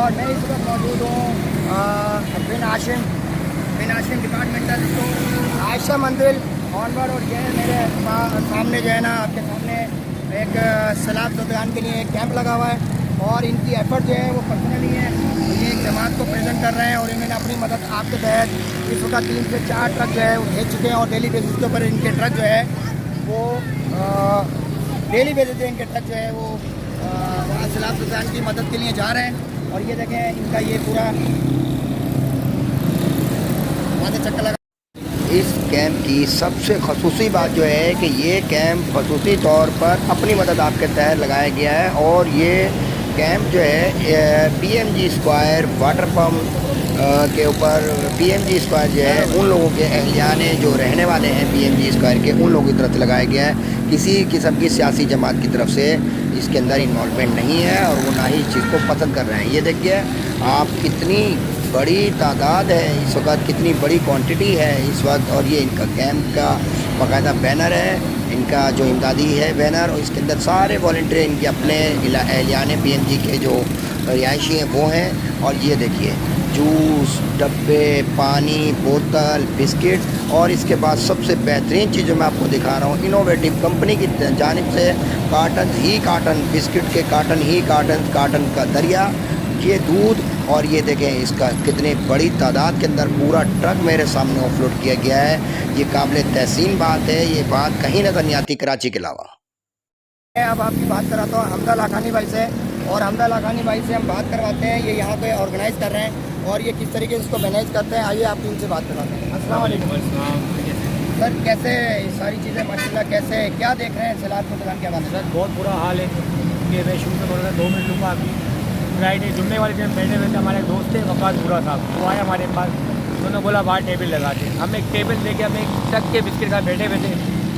और मैं इस वक्त मौजूद हूँ बिन आशिम डिपार्टमेंटल स्टोर आयशा मंदिर ऑनवर्ड। और ये मेरे सामने जो है ना, आपके सामने एक सैलाब ज़दगान के लिए एक कैंप लगा हुआ है और इनकी एफर्ट जो है वो पर्सनली है। ये एक जमात को प्रेजेंट कर रहे हैं और इन्होंने अपनी मदद आपके तहत इस वक्त 3 से 4 ट्रक जो है वो भेज चुके हैं और डेली बेसिस के ऊपर इनके ट्रक जो है वो डेली बेसिस पे इनके ट्रक जो है वो सैलाब ज़दगान की मदद के लिए जा रहे हैं। और ये देखें इनका ये पूरा चक्कर लगा। इस कैंप की सबसे खसूसी बात जो है कि ये कैंप खसूसी तौर पर अपनी मदद आपके तहत लगाया गया है और ये कैंप जो है PMG स्क्वायर वाटर पम्प के ऊपर PMG स्क्वायर जो है उन लोगों के अहलियाने जो रहने वाले हैं PMG स्क्वायर के, उन लोगों की तरफ से लगाया गया है। किसी किस्म की सियासी जमात की तरफ से इसके अंदर इन्वॉल्वमेंट नहीं है और वो ना ही इस चीज़ को पसंद कर रहे हैं। ये देखिए आप कितनी बड़ी तादाद है इस वक्त, कितनी बड़ी क्वांटिटी है इस वक्त। और ये इनका कैंप का बाकायदा बैनर है, इनका जो इमदादी है बैनर, और इसके अंदर सारे वॉल्टियर इनके अपने एहलियाने PMG के जो रिहायशी हैं वो हैं। और ये देखिए जूस, डब्बे, पानी, बोतल, बिस्किट और इसके बाद सबसे बेहतरीन चीज़ जो मैं आपको दिखा रहा हूँ, इनोवेटिव कंपनी की जानिब से कार्टन ही कार्टन, बिस्किट के कार्टन ही कार्टन, कार्टन का दरिया, ये दूध। और ये देखें इसका कितने बड़ी तादाद के अंदर पूरा ट्रक मेरे सामने ऑफलोड किया गया है। ये काबिल तहसीन बात है, ये बात कहीं नज़र नहीं आती कराची के अलावा। मैं अब आपकी बात कराता हूँ हमदा लाखानी भाई से, और हमदा लाखानी भाई से हम बात करवाते हैं। ये यहाँ पे ऑर्गेनाइज़ कर रहे हैं और ये किस तरीके से इसको मैनेज करते हैं। आइए आप इनसे बात करवाते हैं। अस्सलाम वालेकुम सर, कैसे सारी चीज़ें माशाल्लाह, कैसे क्या देख रहे हैं सैलाब के दुकान के हवाले? सर बहुत बुरा हाल है। ये मैं शुरू से बोल रहा 2 मिनट लूँगा अभी। फ्राइडे जुम्मे वाले दिन बैठे हुए थे, हमारे दोस्त थे वक़ात बुरा साहब, वो आए हमारे पास, उन्होंने बोला बाहर टेबल लगाते। हम एक टेबल लेके हम एक ट्रक के बिस्किट का बैठे हुए थे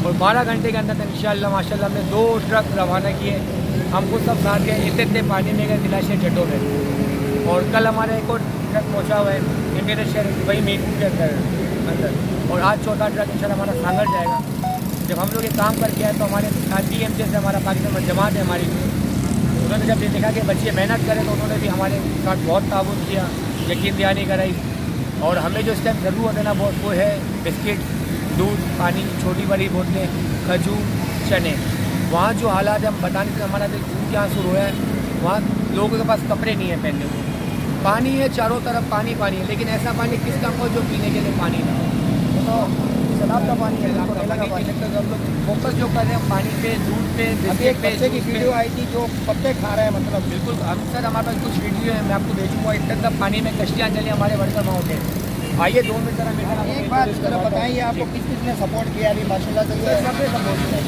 और 12 घंटे के अंदर इंशाअल्लाह माशाल्लाह हमने 2 ट्रक रवाना किए। हमको सब साथ गए, इतने पानी में गए तिलाशे जटों में। और कल हमारा एक और ट्रक पहुँचा हुआ है इंडियन शहर वही मीरपुर के अंदर, और आज 4था ट्रक इंशाअल्लाह हमारा सांगर जाएगा। जब हम लोग ये काम करके आए तो हमारे PMG से हमारा पाकिस्तान जमात है हमारी, उन्होंने जब ये देखा कि बच्चे मेहनत करें तो उन्होंने भी हमारे साथ बहुत ताउन किया, यकीन दहानी कराई। और हमें जो इस टाइम ज़रूरत है ना वो है बिस्किट, दूध, पानी, छोटी बड़ी बोतलें, खजूर, चने। वहाँ जो हालात है हम बताने से हमारा जून के आंसू है, वहाँ लोगों के पास कपड़े नहीं है पहनने को, पानी है चारों तरफ, पानी पानी है, लेकिन ऐसा पानी किस काम को जो पीने के लिए पानी ना हो। तो सैलाब का पानी है, हम लोग फोकस जो कर रहे हैं पानी पे, दूध पे, एक बच्चे की वीडियो आई थी जो पत्ते खा रहे हैं, मतलब बिल्कुल। हम सर हमारे पास कुछ वीडियो है, मैं आपको भेजूँगा। इतने तक पानी में कश्तियाँ चली, हमारे वर्कर वहाँ होते हैं। आइए 2 मिनट जरा मेरा एक बात जरा बताइए, आपको किस किस ने सपोर्ट किया अभी माशाल्लाह से? सबसे सपोर्ट किया।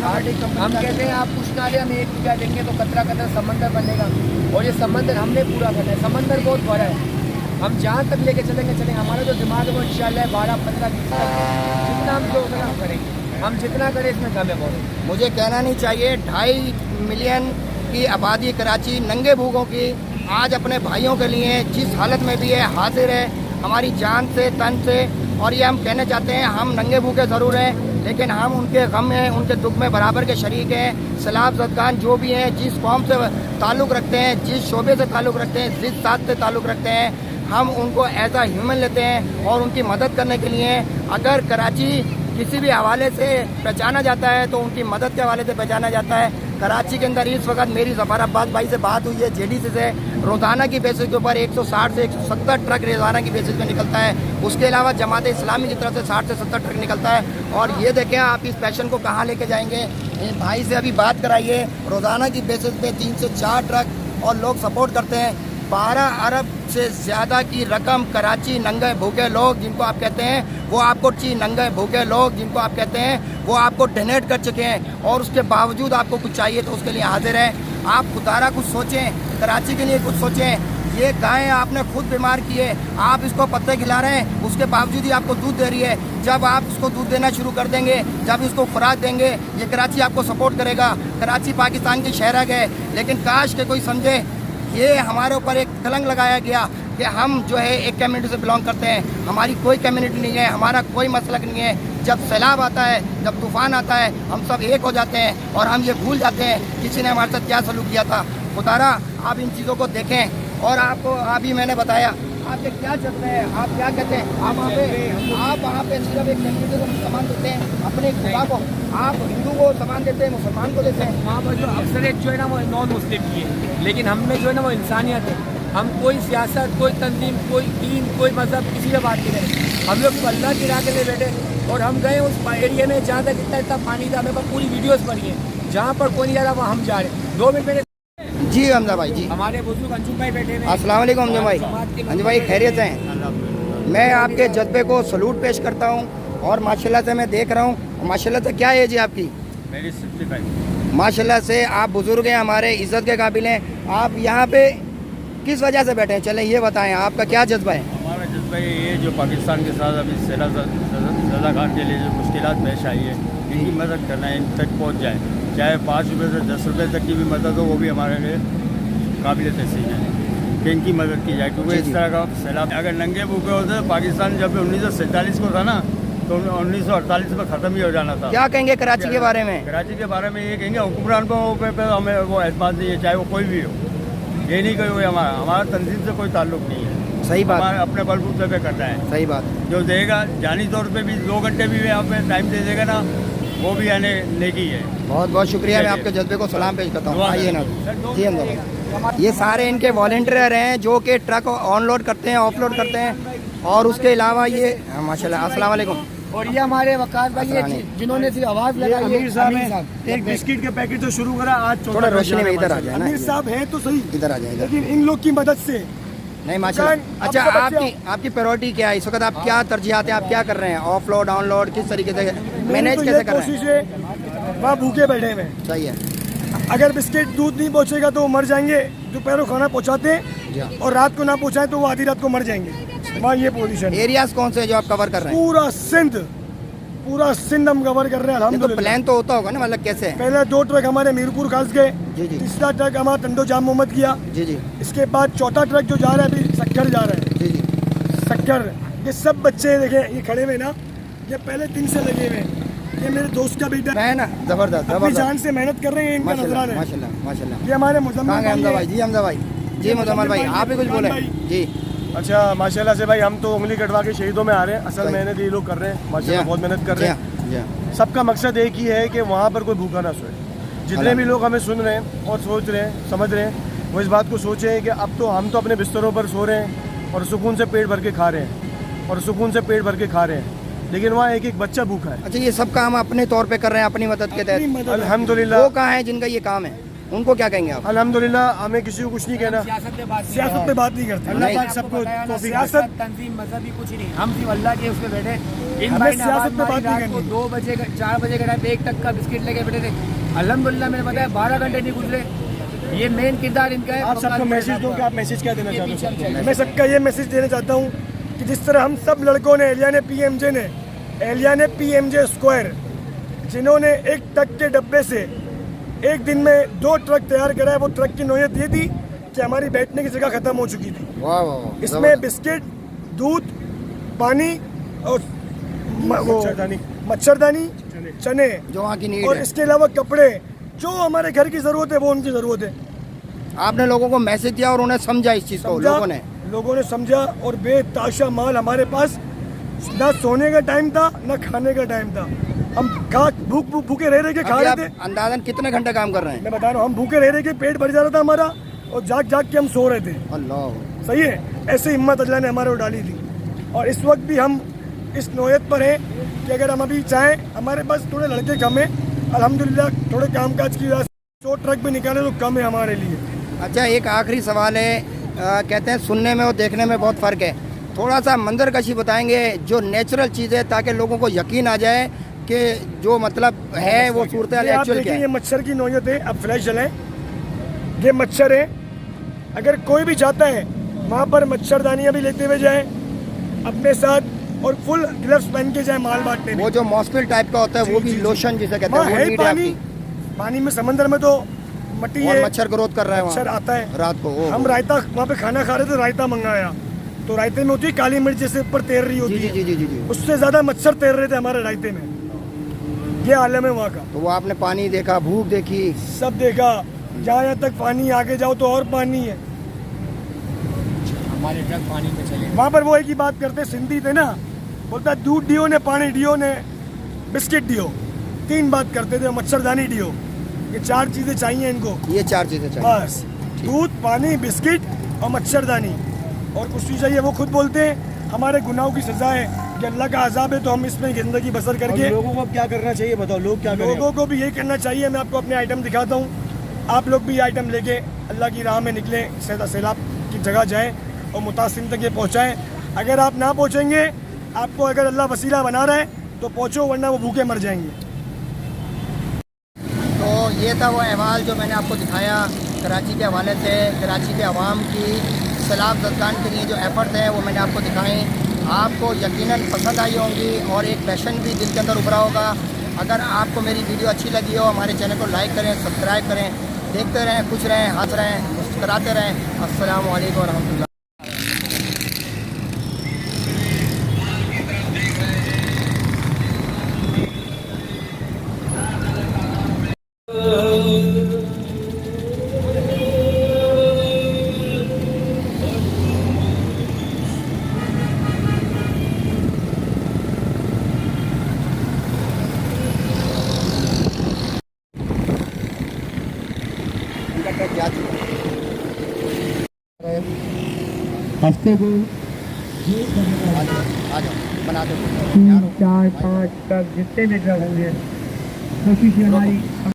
हम कहते हैं आप कुछ ना ले, हम 1 बीघा देंगे तो कतरा कतरा समंदर बनेगा, और ये समंदर हमने पूरा करना है। समंदर बहुत बड़ा है, हम जहाँ तक लेके चलेंगे। हमारा जो दिमाग है वो इंशाअल्लाह 12-15 जितना हम जो हम करेंगे, हम जितना करें इसमें कम है बहुत। मुझे कहना नहीं चाहिए 2.5 मिलियन की आबादी कराची नंगे भूखों की आज अपने भाइयों के लिए जिस हालत में भी है हाजिर है, हमारी जान से, तन से। और ये हम कहना चाहते हैं, हम नंगे भूखे ज़रूर हैं लेकिन हम उनके गम में, उनके दुख में बराबर के शरीक हैं। सैलाब ज़दगान जो भी हैं, जिस कौम से ताल्लुक़ रखते हैं, जिस शोबे से ताल्लुक़ रखते हैं, जिस साथ से ताल्लुक़ रखते हैं, हम उनको एज आ ह्यूमन लेते हैं और उनकी मदद करने के लिए अगर कराची किसी भी हवाले से पहचाना जाता है तो उनकी मदद के हवाले से पहचाना जाता है। कराची के अंदर इस वक्त मेरी ज़फ़र अब्बास भाई से बात हुई है, JDC से, रोज़ाना की बेसिस के ऊपर 160 से 170 ट्रक रोज़ाना की बेसिस पे निकलता है। उसके अलावा जमात इस्लामी की तरफ से 60 से 70 ट्रक निकलता है। और ये देखें आप इस पैशन को कहाँ लेके जाएंगे। भाई से अभी बात कराइए, रोज़ाना की बेसिस पे 3 से 4 ट्रक और लोग सपोर्ट करते हैं। 12 अरब से ज़्यादा की रकम कराची नंगे भूखे लोग जिनको आप कहते हैं, वो आपको नंगे भूखे लोग जिनको आप कहते हैं वो आपको डोनेट कर चुके हैं, और उसके बावजूद आपको कुछ चाहिए तो उसके लिए हाजिर है। आप खुदारा कुछ सोचें, कराची के लिए कुछ सोचें। ये गायें आपने खुद बीमार की है, आप इसको पत्ते खिला रहे हैं, उसके बावजूद ही आपको दूध दे रही है। जब आप इसको दूध देना शुरू कर देंगे, जब इसको खुराक देंगे, ये कराची आपको सपोर्ट करेगा। कराची पाकिस्तान की शहर है, लेकिन काश के कोई समझे ये हमारे ऊपर एक कलंक लगाया गया कि हम जो है एक कम्युनिटी से बिलोंग करते हैं। हमारी कोई कम्युनिटी नहीं है, हमारा कोई मसलक नहीं है। जब सैलाब आता है, जब तूफ़ान आता है, हम सब एक हो जाते हैं और हम ये भूल जाते हैं किसी ने हमारे साथ क्या सलूक किया था। खुदारा आप इन चीज़ों को देखें, और आपको अभी मैंने बताया आपके क्या जज्बे हैं, आप क्या कहते हैं, आप वहाँ पे सिर्फ एक तरीके को सामान देते हैं अपने खुदा को, आप हिंदू को सामान देते हैं, मुसलमान को देते हैं। वहाँ पर जो अक्सरियत जो है ना वो नॉन मुस्लिम की है, लेकिन हम में जो है ना वो इंसानियत है। हम कोई सियासत, कोई तंजीम, कोई दीन, कोई मजहब, किसी से बात नहीं करें। हम लोग अल्लाह की राह के लिए बैठे और हम गए उस एरिया में जहाँ तक इतना पानी था, मेरे पास पूरी वीडियोस बनी है, जहाँ पर कोई नहीं जा रहा वहाँ हम जा रहे हैं। 2 मिनट मेरे जी हमजा भाई जी, हमारे बुजुर्ग अंजुम भाई बैठे हैं। अस्सलाम वालेकुम हमजा भाई। अंजुम भाई खैरियत हैं? मैं आपके जज्बे को सलूट पेश करता हूँ और माशाल्लाह से मैं देख रहा हूँ, माशाल्लाह से क्या एज है आपकी? मेरी 65। माशाल्लाह से आप बुजुर्ग हैं, हमारे इज्जत के काबिल हैं। आप यहाँ पे किस वजह से बैठे हैं, चलें ये बताएं, आपका क्या जज्बा है? हमारा जज्बा ये जो पाकिस्तान के साथ अभी सजा खान के लिए जो मुश्किलात पेश आई है, इनकी मदद करना है, इन तक पहुँच जाए, चाहे 5 रुपये से 10 रुपये तक की भी मदद हो, वो भी हमारे लिए काबिल तहसीन है कि इनकी मदद की जाए। क्योंकि इस तरह का सैलाब अगर नंगे भूखे होते तो पाकिस्तान जब 1947 को था ना, तो 1948 में ख़त्म ही हो जाना था। क्या कहेंगे कराची के बारे में? कराची के बारे में ये कहेंगे हुक्मरान को पे हमें वो एतमाद नहीं है, चाहे वो कोई भी हो। ये नहीं कहे हमारा तंजीम से कोई ताल्लुक नहीं है। सही बात, हमारे अपने बलबूते पे करना है। सही बात। जो देगा जानी तौर पे भी 2 घंटे भी यहाँ पे टाइम दे देगा ना, वो भी आने नेकी है। बहुत बहुत शुक्रिया, मैं आपके जज्बे को सलाम पेश करता हूँ। आइए ना जी हम ये सारे इनके वॉलंटियर हैं जो कि ट्रक ऑनलोड करते हैं, ऑफलोड करते हैं, और उसके अलावा ये माशाल्लाह। अस्सलाम वालेकुम। और ये हमारे वकास भाई है जिन्होंने सिर्फ आवाज़ लगाई है। अमीर साहब है, एक बिस्किट के पैकेट से शुरू करा, आज थोड़ा रोशनी में इधर आ जाए ना, अमीर साहब है तो सही, इधर आ जाए इधर। लेकिन इन लोग की मदद से नहीं माशाल्लाह। अच्छा, आपकी प्रायोरिटी क्या है इस वक्त? आप क्या तरजीहात है, आप क्या कर रहे हैं? ऑफलोड, ऑनलोड, किस तरीके से मैनेज कैसे कर रहे हैं? कोशिश है, वहाँ भूखे बैठे हुए हैं। सही है। अगर बिस्किट दूध नहीं पहुँचेगा तो वो मर जाएंगे, दोपहर को खाना पहुँचाते हैं, और रात को ना पहुँचाए तो वो आधी रात को मर जाएंगे। वहाँ ये पोजीशन है। एरियाज कौन से जो आप कवर कर रहे हैं? पूरा सिंध हम कवर कर रहे हैं तो अल्हम्दुलिल्लाह। प्लान तो होता होगा ना, मतलब कैसे? पहले 2 ट्रक हमारे मीरपुर खास गए, जी जी तीसरा ट्रक हमारा टंडो जाम मोहम्मद किया, जी जी इसके बाद चौथा ट्रक जो जा रहा है अभी सक्कर जा रहा है। जी जी। सक्कर ये सब बच्चे देखे ये खड़े हुए ना, ये पहले दिन से लगे हुए हैं। ये मेरे दोस्त का बेटा है ना, जबरदस्त अपनी जबरदस्त। जान से मेहनत कर रहे हैं, इनका नजराना है। माशाल्लाह माशाल्लाह। ये हमारे कहाँ मुजम्मिल गए हमजा भाई? भाई जी हमजा भाई जी, मुजम्मिल भाई आप भी कुछ बोले जी। अच्छा माशाल्लाह से भाई, हम तो उंगली कटवा के शहीदों में आ रहे हैं। असल सही। मेहनत ये लोग कर रहे हैं, जी माशाल्लाह हाँ, बहुत मेहनत कर जी रहे हाँ, हैं। जी हाँ। सबका मकसद एक ही है कि वहाँ पर कोई भूखा ना सोए। जितने भी लोग हमें सुन रहे हैं और सोच रहे हैं, समझ रहे हैं, वो इस बात को सोचें कि अब तो हम तो अपने बिस्तरों पर सो रहे हैं और सुकून से पेट भर के खा रहे हैं, और सुकून से पेट भर के खा रहे हैं, लेकिन वहाँ एक एक बच्चा भूखा है। अच्छा, ये सब काम अपने तौर पे कर रहे हैं अपनी मदद के तहत? अल्हम्दुलिल्लाह। वो कहाँ है जिनका ये काम है, उनको क्या कहेंगे आप? अल्हम्दुलिल्लाह, हमें किसी को कुछ नहीं कहना, सियासत पे बात सियासत पे बात नहीं करते। अल्लाह अल्लाह पाक पाक सबको तौफीक दे। सियासत, तंजीम, मजहबी कुछ नहीं, हम सिर्फ अल्लाह के उसमें बैठे। इन हमें भाई ने सियासत आवाज़ पे बात मारी, नहीं रात को करनी। 2 बजे 4 बजे के टाइम पे 1 टक का बिस्किट लेके बैठे थे। अल्हम्दुलिल्लाह मैंने बताया 12 घंटे नहीं गुजरे। ये मेन किरदार इनका है। आप सबको मैसेज दो कि आप मैसेज क्या देना चाहते हो? मैं सबका ये मैसेज देना चाहता हूँ कि जिस तरह हम सब लड़कों ने, एलिया ने PMJ स्क्वायर, जिन्होंने 1 ट्रक के डब्बे से एक दिन में 2 ट्रक तैयार कराए, वो ट्रक की नौयत ये थी कि हमारी बैठने की जगह खत्म हो चुकी थी। वाह वाह वाह। इसमें बिस्किट, दूध, पानी और मच्छरदानी, चने, जो वहाँ की नीड और है। इसके अलावा कपड़े, जो हमारे घर की जरूरत है वो उनकी जरूरत है। आपने लोगों को मैसेज दिया और उन्हें समझा इस चीज़ को, लोगों ने समझा, और बेताशा माल हमारे पास, ना सोने का टाइम था ना खाने का टाइम था। हम भूखे रह के खा अभी रहे आप थे। अंदाजन कितने घंटे काम कर रहे हैं? मैं बता रहा हूँ, हम भूखे रह के पेट भर जा रहा था हमारा, और जाग के हम सो रहे थे। अल्लाह। सही है, ऐसे हिम्मत अल्लाह ने हमारे को डाली थी। और इस वक्त भी हम इस नौयत पर हैं कि अगर हम अभी चाहें, हमारे पास थोड़े लड़के कम हैं अल्हम्दुलिल्लाह, थोड़े कामकाज की वजह से 100 ट्रक भी निकाले तो कम है हमारे लिए। अच्छा, एक आखिरी सवाल है, कहते हैं सुनने में और देखने में बहुत फ़र्क है, थोड़ा सा मंजर कशी बताएंगे जो नेचुरल चीज़ है, ताकि लोगों को यकीन आ जाए कि जो मतलब है वो सूरत हाल एक्चुअल क्या है? ये मच्छर की नौयत है, अब फ्लैश जलाएं, ये मच्छर है। अगर कोई भी चाहता है वहाँ पर मच्छरदानियाँ भी लेते हुए जाए अपने साथ, और फुल ग्लव्स पहन के जाए माल बांटने में। वो जो मॉस्किल टाइप का होता है वो भी लोशन जिसे कहते हैं, वो नीड है आपकी। पानी में, समंदर में तो मट्टी और है, मच्छर ग्रोथ कर रहा है मच्छर वहाँ आता है रात को। हम रायता वहाँ पे खाना खा रहे थे, रायता मंगाया तो रायते में होती है काली मिर्च जैसे ऊपर तैर रही होती जी है, जी जी जी जी। उससे ज्यादा मच्छर तैर रहे थे हमारे रायते में। ये आलम है वहाँ का। तो वो आपने पानी देखा, भूख देखी, सब देखा, जहाँ तक पानी, आगे जाओ तो और पानी है। हमारे ट्रक पानी में चले। वहाँ पर वो एक ही बात करते, सिंधी थे ना, बोलता दूध डियो ने, पानी डियो ने, बिस्किट डियो, 3 बात करते थे, मच्छरदानी डियो, ये 4 चीज़ें चाहिए इनको ये 4 चीज़ें चाहिए। बस, दूध, पानी, बिस्किट और मच्छरदानी, और कुछ चीज़ चाहिए। वो खुद बोलते हैं हमारे गुनाहों की सज़ा है कि अल्लाह का अजाब है, तो हम इसमें ज़िंदगी बसर करके। लोगों को अब क्या करना चाहिए बताओ, लोग क्या करें? लोगों को भी यही करना चाहिए। मैं आपको अपने आइटम दिखाता हूँ, आप लोग भी आइटम लेके अल्लाह की राह में निकलें, सैलाब की जगह जाएं और मुतासिन तक ये पहुँचाएं। अगर आप ना पहुँचेंगे, आपको अगर अल्लाह वसीला बना रहा है तो पहुँचो, वरना वो भूखे मर जाएंगे। तो ये था वो अहवाल जो मैंने आपको दिखाया कराची के हवाले से। कराची के अवाम की सैलाब ज़दगान के लिए जो एफ़र्ट है वो मैंने आपको दिखाएँ। आपको यकीनन पसंद आई होंगी और एक पैशन भी दिल के अंदर उभरा होगा। अगर आपको मेरी वीडियो अच्छी लगी हो, हमारे चैनल को लाइक करें, सब्सक्राइब करें, देखते रहें, खुश रहें, हंस रहें, मुस्कुराते रहें। अस्सलामु अलैकुम रहमतुल्लाह। हफ्ते को आ जाओ, बना दो। 3, 4, 5 ट्रक जितने भी ट्रक होंगे, कोशिश हमारी